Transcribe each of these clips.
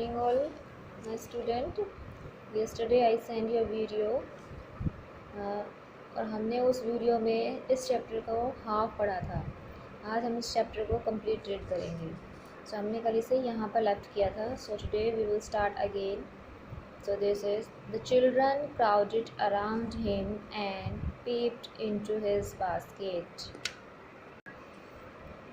morning all my student. Yesterday I sent you a video और हमने उस video में इस चैप्टर को हाफ पढ़ा था। आज हम इस चैप्टर को कंप्लीट रीड करेंगे। सो हमने कल इसे यहाँ पर लेफ्ट किया था। So today we will start again. So this is the children crowded around him and peeped into his basket.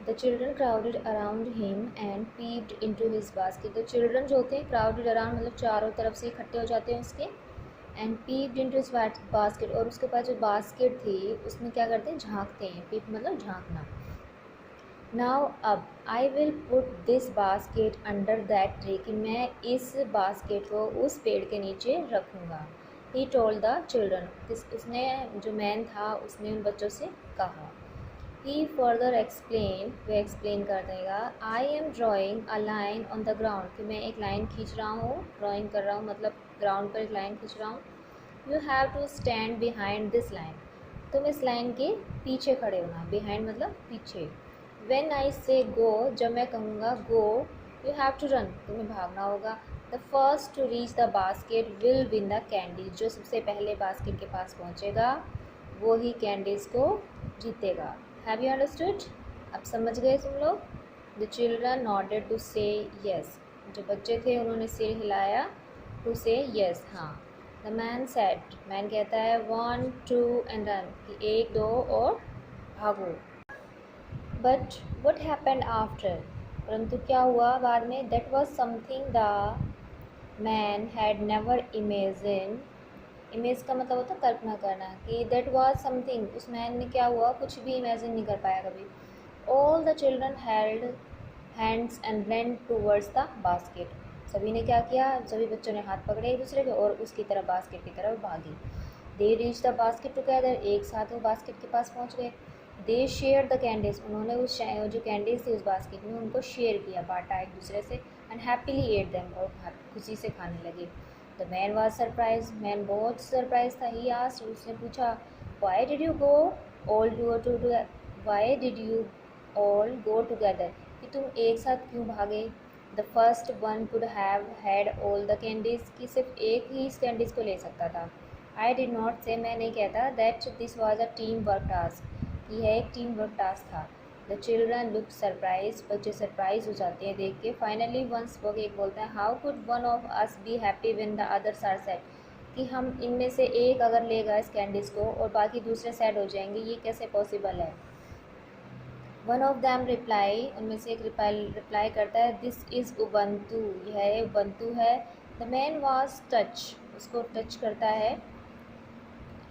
The children crowded around him and peeped into his basket. तो children जो होते हैं crowded around मतलब चारों तरफ से इकट्ठे हो जाते हैं उसके. And peeped into his basket और उसके पास जो basket थी उसमें क्या करते हैं, झांकते हैं. peep मतलब झांकना. Now अब I will put this basket under that tree कि मैं इस basket को उस पेड़ के नीचे रखूँगा. He told the children. उसने जो मैन था उसने उन बच्चों से कहा. He further explained, way explain कर देगा. I am drawing a line on the ground कि मैं एक लाइन खींच रहा हूँ, ड्राइंग कर रहा हूँ मतलब ग्राउंड पर एक लाइन खींच रहा हूँ. You have to stand behind this line. तुम इस लाइन के पीछे खड़े होना. Behind मतलब पीछे. When I say go, जब मैं कहूँगा go, you have to run. तुम्हें भागना होगा. The first to reach the basket will win the candies. जो सबसे पहले बास्केट के पास पहुँचेगा वो ही कैंडीज़ को जीतेगा. Have you understood? अब समझ गए तुम लोग? The children nodded to say yes. जो बच्चे थे उन्होंने सिर हिलाया to say yes. हाँ. The man said, man कहता है 1, 2 and run कि 1, 2 और भागो. But what happened after? परंतु क्या हुआ बाद में? That was something the man had never imagined. Image का मतलब होता है कल्पना करना कि दैट वाज समथिंग. उस मैन ने क्या हुआ कुछ भी इमेजिन नहीं कर पाया कभी. All the children held hands and ran towards the basket. सभी ने क्या किया, सभी बच्चों ने हाथ पकड़े एक दूसरे के और उसकी तरफ बास्केट की तरफ भागी. They reach the basket together. एक साथ वो बास्केट के पास पहुंच गए. दे शेयर द कैंडीज. उन्होंने उस जो कैंडीज थी उस बास्केट में उनको शेयर किया, बांटा एक दूसरे से. And happily at them. और खुशी से खाने लगे. The man was surprised. Man बहुत सरप्राइज था. He asked. उसने पूछा Why did you all go together? कि तुम एक साथ क्यों भागे? The first one could have had all the candies. कि सिर्फ एक ही इस कैंडीज को ले सकता था. I did not say. मैं नहीं कहता that this was a teamwork task. कि यह एक टीम वर्क टास्क था. The children looked surprised. बच्चे सरप्राइज हो जाते हैं देख के. Finally one spoke. एक बोलता है How could one of us be happy when the others are sad? कि हम इनमें से एक अगर लेगा इस कैंडीज़ को और बाकी दूसरे सैड हो जाएंगे, ये कैसे पॉसिबल है? One of them reply. उनमें से एक रिप्लाई करता है This is Ubuntu. यह उबंतु है. The man was touch. उसको टच करता है.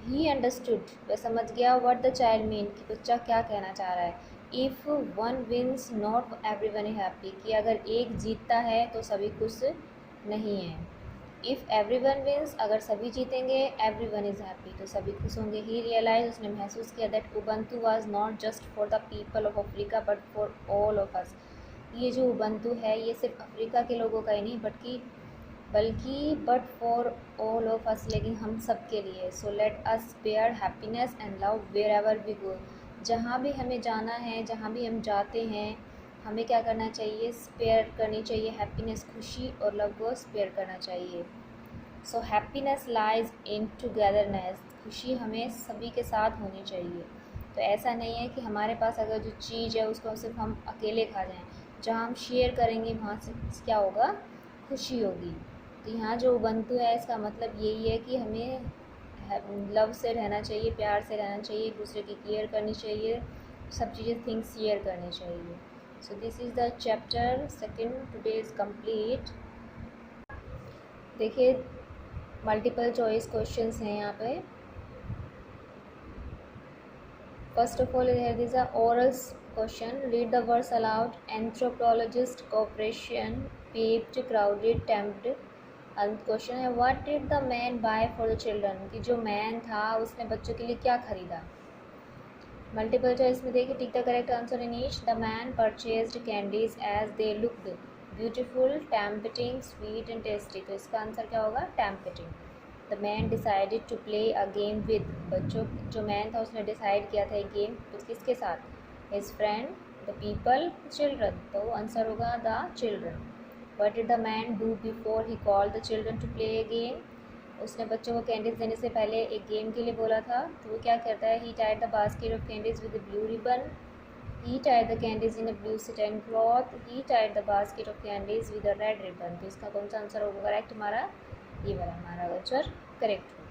He understood. वह समझ गया what the child mean. कि बच्चा क्या कहना चाह रहा है. If one wins, not everyone is happy. कि अगर एक जीतता है तो सभी खुश नहीं हैं. If everyone wins, अगर सभी जीतेंगे, everyone is happy. तो सभी खुश होंगे. He realized. उसने महसूस किया that Ubuntu was not just for the people of Africa but for all of us. ये जो उबंतु है ये सिर्फ अफ्रीका के लोगों का ही नहीं बल्कि but for all of us, लेकिन हम सब के लिए. So let us spread happiness and love wherever we go. जहाँ भी हमें जाना है, जहाँ भी हम जाते हैं, हमें क्या करना चाहिए? स्पेयर करनी चाहिए हैप्पीनेस, खुशी और लव को स्पेयर करना चाहिए. So happiness lies in togetherness. खुशी हमें सभी के साथ होनी चाहिए. तो ऐसा नहीं है कि हमारे पास अगर जो चीज़ है उसको सिर्फ हम अकेले खा जाएं. जहाँ हम शेयर करेंगे वहाँ से क्या होगा? खुशी होगी. तो यहाँ जो उबंतु है इसका मतलब यही है कि हमें लव से रहना चाहिए, प्यार से रहना चाहिए, एक दूसरे की केयर करनी चाहिए, सब चीज़ें थिंग्स शेयर करनी चाहिए. So this is the chapter second. Today is complete. देखिए मल्टीपल चॉइस क्वेश्चंस हैं यहाँ पे. First of all here this are oral question. Read the words aloud. Anthropologist, cooperation, pepped, crowded, temped. Question है what did the man buy for the children. कि जो man था उसने बच्चों के लिए क्या खरीदा. मल्टीपल चॉइस में देखिए tick the correct answer in each. The man purchased candies as they looked beautiful, tempting, sweet and tasty. तो इसका आंसर क्या होगा? Tempting. The man decided to play a game with. बच्चों जो मैन था उसने डिसाइड किया था एक गेम किसके साथ? His friend, the people, children. तो आंसर होगा the children. What did the man do before he call the children to play a game, उसने बच्चों को कैंडीज देने से पहले एक गेम के लिए बोला था। तो वो क्या करता है, he tied the basket of candies with blue ribbon, he tied the candies in a blue satin cloth, he tied the basket of candies with a red ribbon. तो इसका कौन सा आंसर होगा करेक्ट हमारा, ये वाला हमारा आंसर करेक्ट।